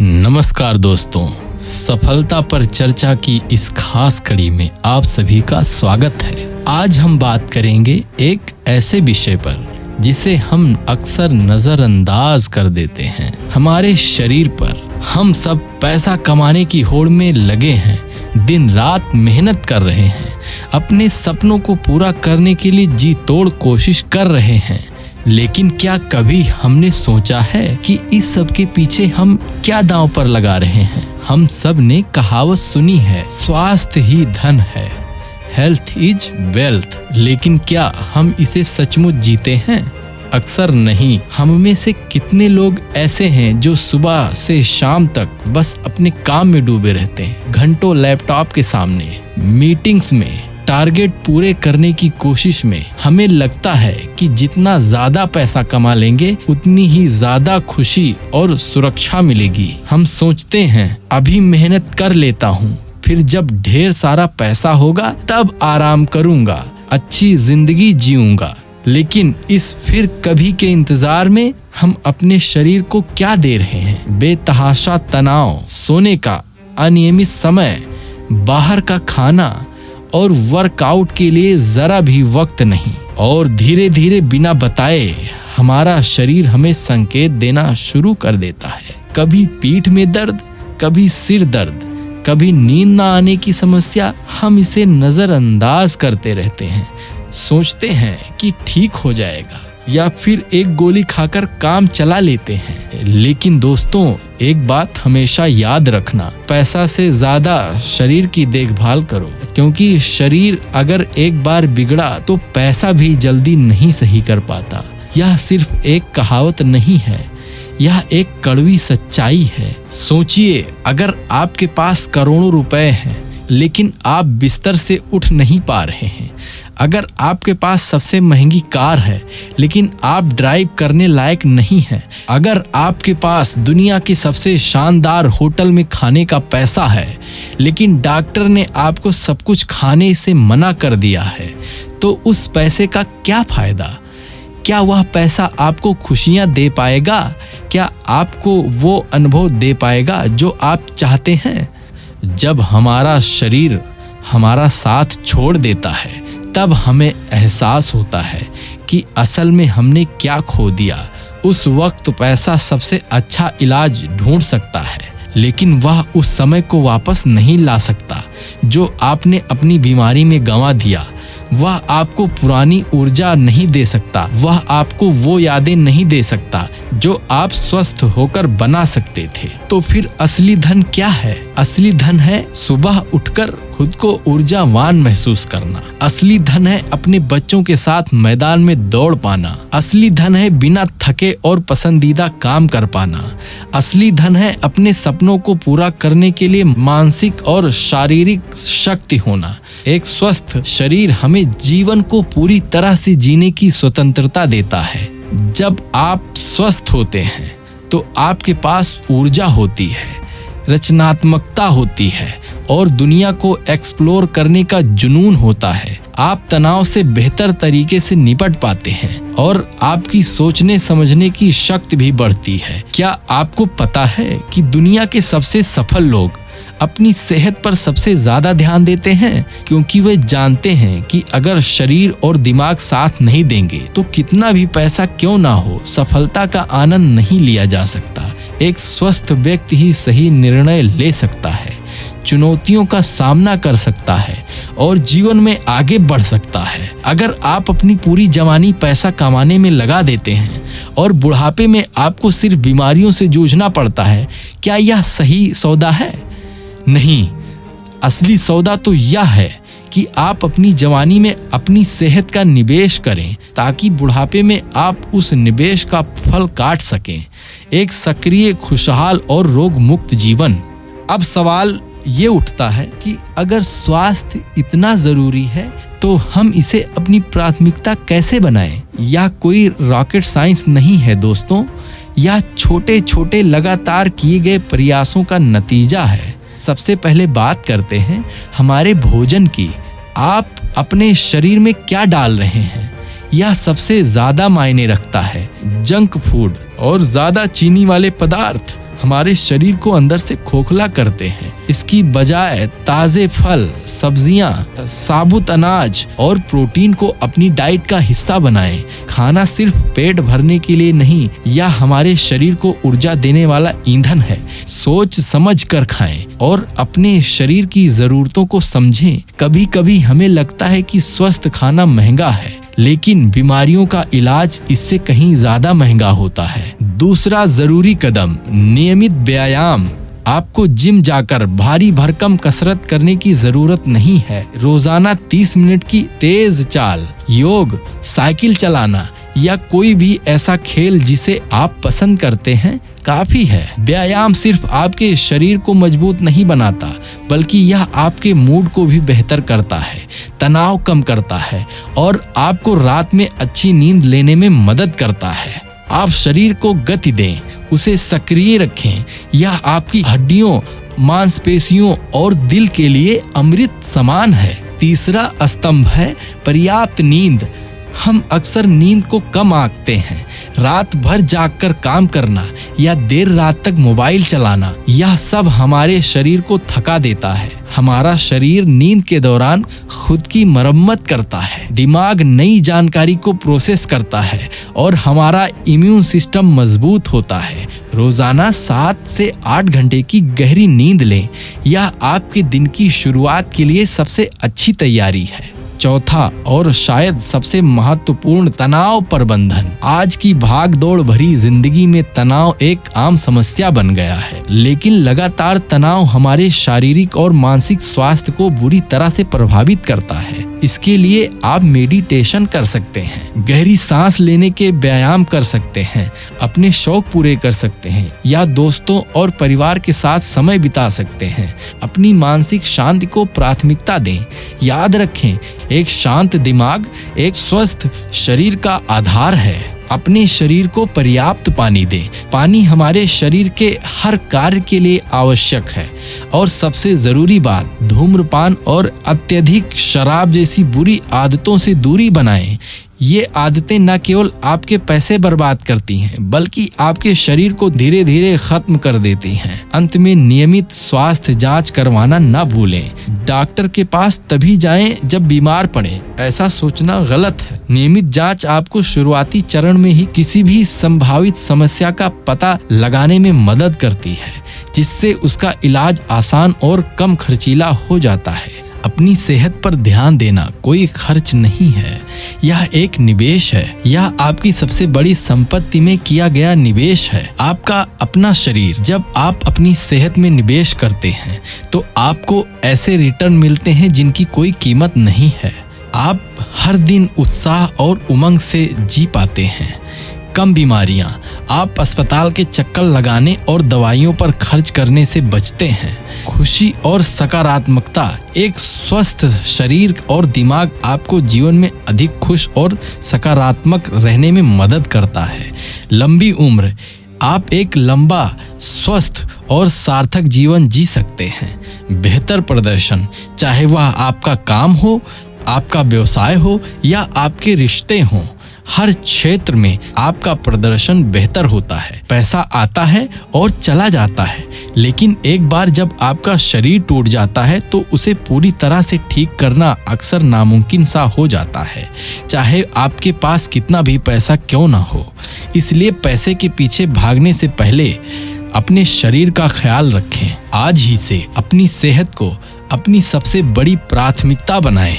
नमस्कार दोस्तों, सफलता पर चर्चा की इस खास कड़ी में आप सभी का स्वागत है। आज हम बात करेंगे एक ऐसे विषय पर जिसे हम अक्सर नजरअंदाज कर देते हैं, हमारे शरीर पर। हम सब पैसा कमाने की होड़ में लगे हैं, दिन रात मेहनत कर रहे हैं, अपने सपनों को पूरा करने के लिए जी तोड़ कोशिश कर रहे हैं। लेकिन क्या कभी हमने सोचा है कि इस सब के पीछे हम क्या दांव पर लगा रहे हैं? हम सब ने कहावत सुनी है, स्वास्थ्य ही धन है, हेल्थ इज वेल्थ। लेकिन क्या हम इसे सचमुच जीते हैं? अक्सर नहीं। हम में से कितने लोग ऐसे हैं जो सुबह से शाम तक बस अपने काम में डूबे रहते हैं, घंटों लैपटॉप के सामने, मीटिंग्स में, टारगेट पूरे करने की कोशिश में। हमें लगता है कि जितना ज्यादा पैसा कमा लेंगे उतनी ही ज्यादा खुशी और सुरक्षा मिलेगी। हम सोचते हैं अभी मेहनत कर लेता हूँ, फिर जब ढेर सारा पैसा होगा तब आराम करूंगा, अच्छी जिंदगी जीऊंगा। लेकिन इस फिर कभी के इंतजार में हम अपने शरीर को क्या दे रहे हैं? बेतहाशा तनाव, सोने का अनियमित समय, बाहर का खाना और वर्कआउट के लिए जरा भी वक्त नहीं। और धीरे धीरे बिना बताए हमारा शरीर हमें संकेत देना शुरू कर देता है। कभी पीठ में दर्द, कभी सिर दर्द, कभी नींद ना आने की समस्या। हम इसे नजरअंदाज करते रहते हैं, सोचते हैं कि ठीक हो जाएगा या फिर एक गोली खाकर काम चला लेते हैं। लेकिन दोस्तों, एक बात हमेशा याद रखना, पैसा से ज्यादा शरीर की देखभाल करो, क्योंकि शरीर अगर एक बार बिगड़ा तो पैसा भी जल्दी नहीं सही कर पाता। यह सिर्फ एक कहावत नहीं है, यह एक कड़वी सच्चाई है। सोचिए, अगर आपके पास करोड़ों रुपए हैं लेकिन आप बिस्तर से उठ नहीं पा रहे हैं, अगर आपके पास सबसे महंगी कार है लेकिन आप ड्राइव करने लायक नहीं हैं, अगर आपके पास दुनिया के सबसे शानदार होटल में खाने का पैसा है लेकिन डॉक्टर ने आपको सब कुछ खाने से मना कर दिया है, तो उस पैसे का क्या फायदा? क्या वह पैसा आपको खुशियां दे पाएगा? क्या आपको वो अनुभव दे पाएगा जो आप चाहते हैं? जब हमारा शरीर हमारा साथ छोड़ देता है तब हमें एहसास होता है कि असल में हमने क्या खो दिया। उस वक्त पैसा सबसे अच्छा इलाज ढूंढ सकता है, लेकिन वह उस समय को वापस नहीं ला सकता जो आपने अपनी बीमारी में गंवा दिया। वह आपको पुरानी ऊर्जा नहीं दे सकता, वह आपको वो यादें नहीं दे सकता जो आप स्वस्थ होकर बना सकते थे। तो फिर असली धन क्या है? असली धन है सुबह उठकर खुद को ऊर्जावान महसूस करना। असली धन है अपने बच्चों के साथ मैदान में दौड़ पाना। असली धन है बिना थके और पसंदीदा काम कर पाना। असली धन है अपने सपनों को पूरा करने के लिए मानसिक और शारीरिक शक्ति होना। एक स्वस्थ शरीर हमें जीवन को पूरी तरह से जीने की स्वतंत्रता देता है। जब आप स्वस्थ होते हैं तो आपके पास ऊर्जा होती है, रचनात्मकता होती है और दुनिया को एक्सप्लोर करने का जुनून होता है। आप तनाव से बेहतर तरीके से निपट पाते हैं और आपकी सोचने समझने की शक्ति भी बढ़ती है। क्या आपको पता है कि दुनिया के सबसे सफल लोग अपनी सेहत पर सबसे ज्यादा ध्यान देते हैं? क्योंकि वे जानते हैं कि अगर शरीर और दिमाग साथ नहीं देंगे तो कितना भी पैसा क्यों ना हो, सफलता का आनंद नहीं लिया जा सकता। एक स्वस्थ व्यक्ति ही सही निर्णय ले सकता है, चुनौतियों का सामना कर सकता है और जीवन में आगे बढ़ सकता है। अगर आप अपनी पूरी जवानी पैसा कमाने में लगा देते हैं और बुढ़ापे में आपको सिर्फ बीमारियों से जूझना पड़ता है, क्या यह सही सौदा है? नहीं। असली सौदा तो यह है कि आप अपनी जवानी में अपनी सेहत का निवेश करें ताकि बुढ़ापे में आप उस निवेश का फल काट सकें। एक सक्रिय, खुशहाल और रोग मुक्त जीवन। अब सवाल ये उठता है कि अगर स्वास्थ्य इतना जरूरी है तो हम इसे अपनी प्राथमिकता कैसे बनाएं? यह कोई रॉकेट साइंस नहीं है दोस्तों, यह छोटे छोटे लगातार किए गए प्रयासों का नतीजा है। सबसे पहले बात करते हैं हमारे भोजन की। आप अपने शरीर में क्या डाल रहे हैं, यह सबसे ज्यादा मायने रखता है। जंक फूड और ज्यादा चीनी वाले पदार्थ हमारे शरीर को अंदर से खोखला करते हैं। इसकी बजाय ताजे फल, सब्जियां, साबुत अनाज और प्रोटीन को अपनी डाइट का हिस्सा बनाएं। खाना सिर्फ पेट भरने के लिए नहीं, यह हमारे शरीर को ऊर्जा देने वाला ईंधन है। सोच समझ कर खाएं और अपने शरीर की जरूरतों को समझें। कभी कभी हमें लगता है कि स्वस्थ खाना महंगा है, लेकिन बीमारियों का इलाज इससे कहीं ज्यादा महंगा होता है। दूसरा जरूरी कदम, नियमित व्यायाम। आपको जिम जाकर भारी भरकम कसरत करने की जरूरत नहीं है। रोजाना 30 मिनट की तेज चाल, योग, साइकिल चलाना या कोई भी ऐसा खेल जिसे आप पसंद करते हैं काफी है। व्यायाम सिर्फ आपके शरीर को मजबूत नहीं बनाता, बल्कि यह आपके मूड को भी बेहतर करता है, तनाव कम करता है और आपको रात में अच्छी नींद लेने में मदद करता है। आप शरीर को गति दें, उसे सक्रिय रखें। यह आपकी हड्डियों, मांसपेशियों और दिल के लिए अमृत समान है। तीसरा स्तंभ है पर्याप्त नींद। हम अक्सर नींद को कम आंकते हैं। रात भर जागकर काम करना या देर रात तक मोबाइल चलाना, यह सब हमारे शरीर को थका देता है। हमारा शरीर नींद के दौरान खुद की मरम्मत करता है, दिमाग नई जानकारी को प्रोसेस करता है और हमारा इम्यून सिस्टम मजबूत होता है। रोजाना 7 से 8 घंटे की गहरी नींद लें। यह आपके दिन की शुरुआत के लिए सबसे अच्छी तैयारी है। चौथा और शायद सबसे महत्वपूर्ण, तनाव प्रबंधन। आज की भाग-दौड़ भरी जिंदगी में तनाव एक आम समस्या बन गया है, लेकिन लगातार तनाव हमारे शारीरिक और मानसिक स्वास्थ्य को बुरी तरह से प्रभावित करता है। इसके लिए आप मेडिटेशन कर सकते हैं, गहरी सांस लेने के व्यायाम कर सकते हैं, अपने शौक पूरे कर सकते हैं या दोस्तों और परिवार के साथ समय बिता सकते हैं। अपनी मानसिक शांति को प्राथमिकता दें। याद रखें, एक शांत दिमाग एक स्वस्थ शरीर का आधार है। अपने शरीर को पर्याप्त पानी दें। पानी हमारे शरीर के हर कार्य के लिए आवश्यक है। और सबसे जरूरी बात, धूम्रपान और अत्यधिक शराब जैसी बुरी आदतों से दूरी बनाएं। ये आदतें न केवल आपके पैसे बर्बाद करती हैं, बल्कि आपके शरीर को धीरे धीरे खत्म कर देती हैं। अंत में नियमित स्वास्थ्य जांच करवाना न भूलें। डॉक्टर के पास तभी जाएं जब बीमार पड़े, ऐसा सोचना गलत है। नियमित जांच आपको शुरुआती चरण में ही किसी भी संभावित समस्या का पता लगाने में मदद करती है, जिससे उसका इलाज आसान और कम खर्चीला हो जाता है। अपनी सेहत पर ध्यान देना कोई खर्च नहीं है, यह एक निवेश है। यह आपकी सबसे बड़ी संपत्ति में किया गया निवेश है, आपका अपना शरीर। जब आप अपनी सेहत में निवेश करते हैं तो आपको ऐसे रिटर्न मिलते हैं जिनकी कोई कीमत नहीं है। आप हर दिन उत्साह और उमंग से जी पाते हैं। कम बीमारियां, आप अस्पताल के चक्कर लगाने और दवाइयों पर खर्च करने से बचते हैं। खुशी और सकारात्मकता, एक स्वस्थ शरीर और दिमाग आपको जीवन में अधिक खुश और सकारात्मक रहने में मदद करता है। लंबी उम्र, आप एक लंबा, स्वस्थ और सार्थक जीवन जी सकते हैं। बेहतर प्रदर्शन, चाहे वह आपका काम हो, आपका व्यवसाय हो या आपके रिश्ते हों, हर क्षेत्र में आपका प्रदर्शन बेहतर होता है। पैसा आता है और चला जाता है, लेकिन एक बार जब आपका शरीर टूट जाता है तो उसे पूरी तरह से ठीक करना अक्सर नामुमकिन सा हो जाता है, चाहे आपके पास कितना भी पैसा क्यों ना हो। इसलिए पैसे के पीछे भागने से पहले अपने शरीर का ख्याल रखें। आज ही से अपनी सेहत को अपनी सबसे बड़ी प्राथमिकता बनाएं।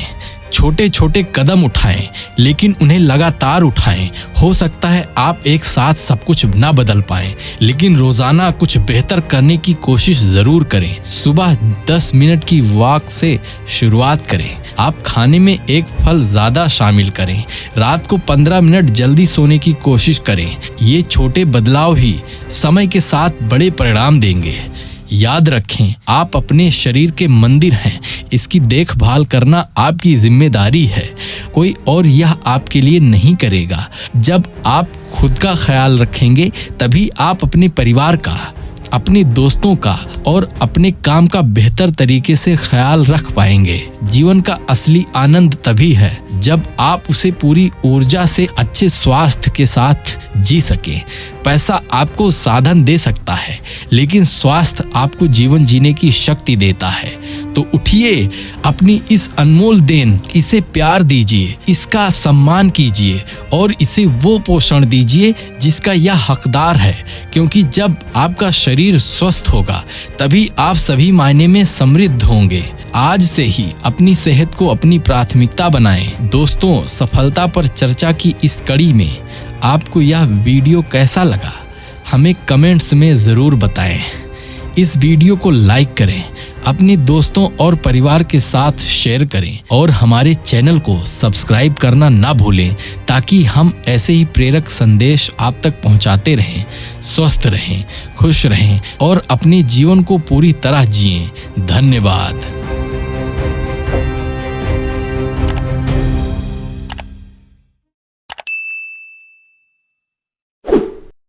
छोटे छोटे कदम उठाएं, लेकिन उन्हें लगातार उठाएं। हो सकता है आप एक साथ सब कुछ ना बदल पाएं, लेकिन रोजाना कुछ बेहतर करने की कोशिश जरूर करें। सुबह 10 मिनट की वॉक से शुरुआत करें। आप खाने में एक फल ज्यादा शामिल करें। रात को 15 मिनट जल्दी सोने की कोशिश करें। ये छोटे बदलाव ही समय के साथ बड़े परिणाम देंगे। याद रखें, आप अपने शरीर के मंदिर हैं। इसकी देखभाल करना आपकी जिम्मेदारी है, कोई और यह आपके लिए नहीं करेगा। जब आप खुद का ख्याल रखेंगे, तभी आप अपने परिवार का, अपने दोस्तों का और अपने काम का बेहतर तरीके से ख्याल रख पाएंगे। जीवन का असली आनंद तभी है जब आप उसे पूरी ऊर्जा से अच्छे स्वास्थ्य के साथ जी सकें। पैसा आपको साधन दे सकता है, लेकिन स्वास्थ्य आपको जीवन जीने की शक्ति देता है। तो उठिए, अपनी इस अनमोल देन, इसे प्यार दीजिए, इसका सम्मान कीजिए और इसे वो पोषण दीजिए जिसका यह हकदार है। क्योंकि जब आपका शरीर स्वस्थ होगा तभी आप सभी मायने में समृद्ध होंगे। आज से ही अपनी सेहत को अपनी प्राथमिकता बनाएं। दोस्तों, सफलता पर चर्चा की इस कड़ी में आपको यह वीडियो कैसा लगा, हमें कमेंट्स में ज़रूर बताएं। इस वीडियो को लाइक करें, अपने दोस्तों और परिवार के साथ शेयर करें और हमारे चैनल को सब्सक्राइब करना ना भूलें, ताकि हम ऐसे ही प्रेरक संदेश आप तक पहुंचाते रहें। स्वस्थ रहें, खुश रहें और अपने जीवन को पूरी तरह जिएं। धन्यवाद।